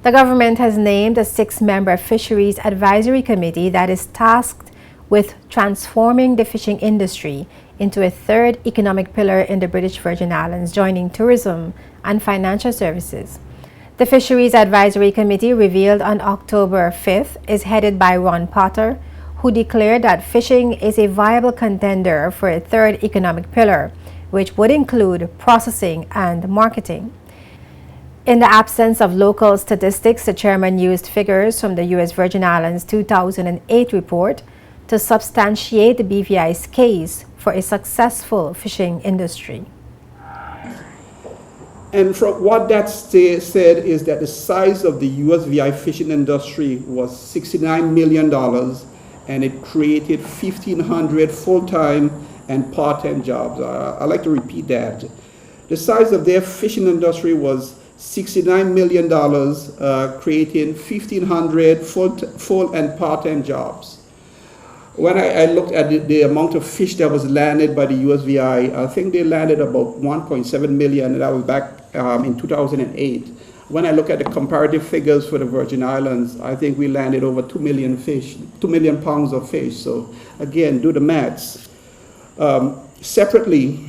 The government has named a 6-member Fisheries Advisory Committee that is tasked with transforming the fishing industry into a third economic pillar in the British Virgin Islands, joining tourism and financial services. The Fisheries Advisory Committee, revealed on October 5th, is headed by Ron Potter, who declared that fishing is a viable contender for a third economic pillar, which would include processing and marketing. In the absence of local statistics, the chairman used figures from the U.S. Virgin Islands 2008 report to substantiate the BVI's case for a successful fishing industry. And from what that said is that the size of the USVI fishing industry was $69 million, and it created 1,500 full-time and part-time jobs. I'd like to repeat that. The size of their fishing industry was $69 million, creating 1,500 full and part-time jobs. When I looked at the amount of fish that was landed by the USVI, I think they landed about 1.7 million, and that was back in 2008. When I look at the comparative figures for the Virgin Islands, I think we landed over 2 million fish, 2 million pounds of fish. So again, do the maths. Separately,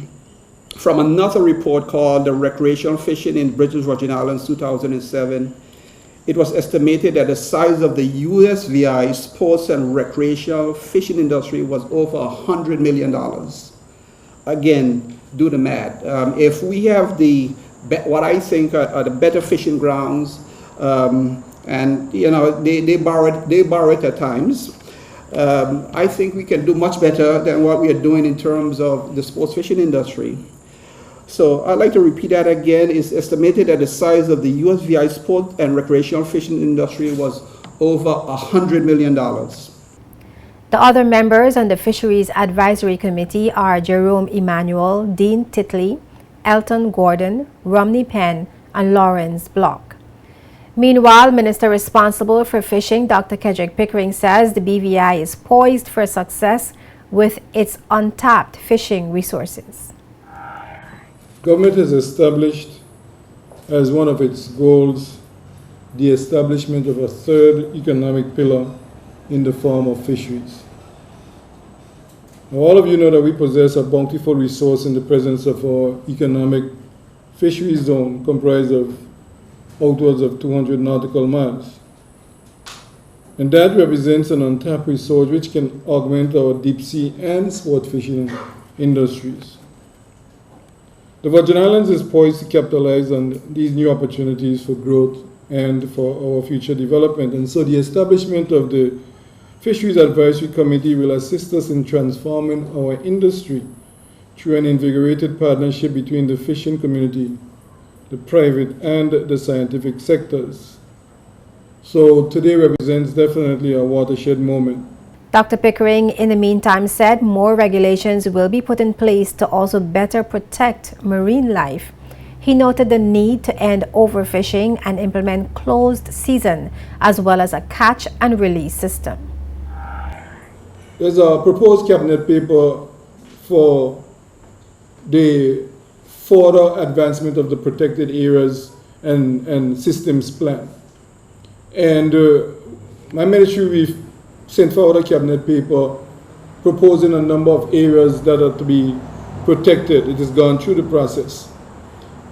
from another report called the Recreational Fishing in British Virgin Islands 2007, it was estimated that the size of the USVI sports and recreational fishing industry was over $100 million. Again, do the math. If we have what I think are the better fishing grounds, and you know they borrow it at times, I think we can do much better than what we are doing in terms of the sports fishing industry. So I'd like to repeat that again. It's estimated that the size of the USVI sport and recreational fishing industry was over $100 million. The other members on the Fisheries Advisory Committee are Jerome Emanuel, Dean Titley, Elton Gordon, Romney Penn, and Lawrence Block. Meanwhile, Minister responsible for fishing, Dr. Kedrick Pickering, says the BVI is poised for success with its untapped fishing resources. Government has established as one of its goals the establishment of a third economic pillar in the form of fisheries. Now, all of you know that we possess a bountiful resource in the presence of our economic fisheries zone comprised of outwards of 200 nautical miles. And that represents an untapped resource which can augment our deep sea and sport fishing industries. The Virgin Islands is poised to capitalize on these new opportunities for growth and for our future development. And so the establishment of the Fisheries Advisory Committee will assist us in transforming our industry through an invigorated partnership between the fishing community, the private and the scientific sectors. So today represents definitely a watershed moment. Dr. Pickering, in the meantime, said more regulations will be put in place to also better protect marine life. He noted the need to end overfishing and implement closed season, as well as a catch and release system. There's a proposed cabinet paper for the further advancement of the protected areas and systems plan. And my ministry, we've sent forward a cabinet paper proposing a number of areas that are to be protected. It has gone through the process.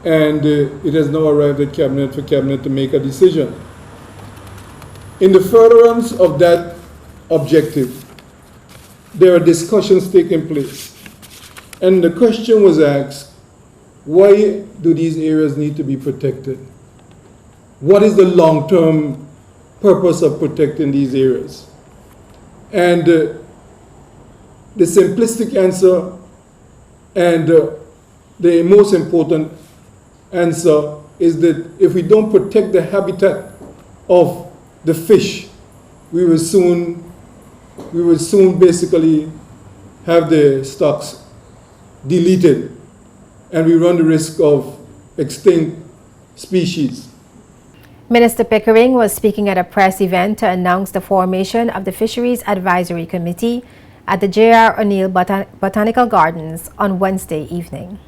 And it has now arrived at cabinet for cabinet to make a decision. In the furtherance of that objective, there are discussions taking place. And the question was asked, why do these areas need to be protected? What is the long-term purpose of protecting these areas? And the simplistic answer and the most important answer is that if we don't protect the habitat of the fish, we will soon basically have the stocks deleted, and we run the risk of extinct species. Minister Pickering was speaking at a press event to announce the formation of the Fisheries Advisory Committee at the J.R. O'Neill Botanical Gardens on Wednesday evening.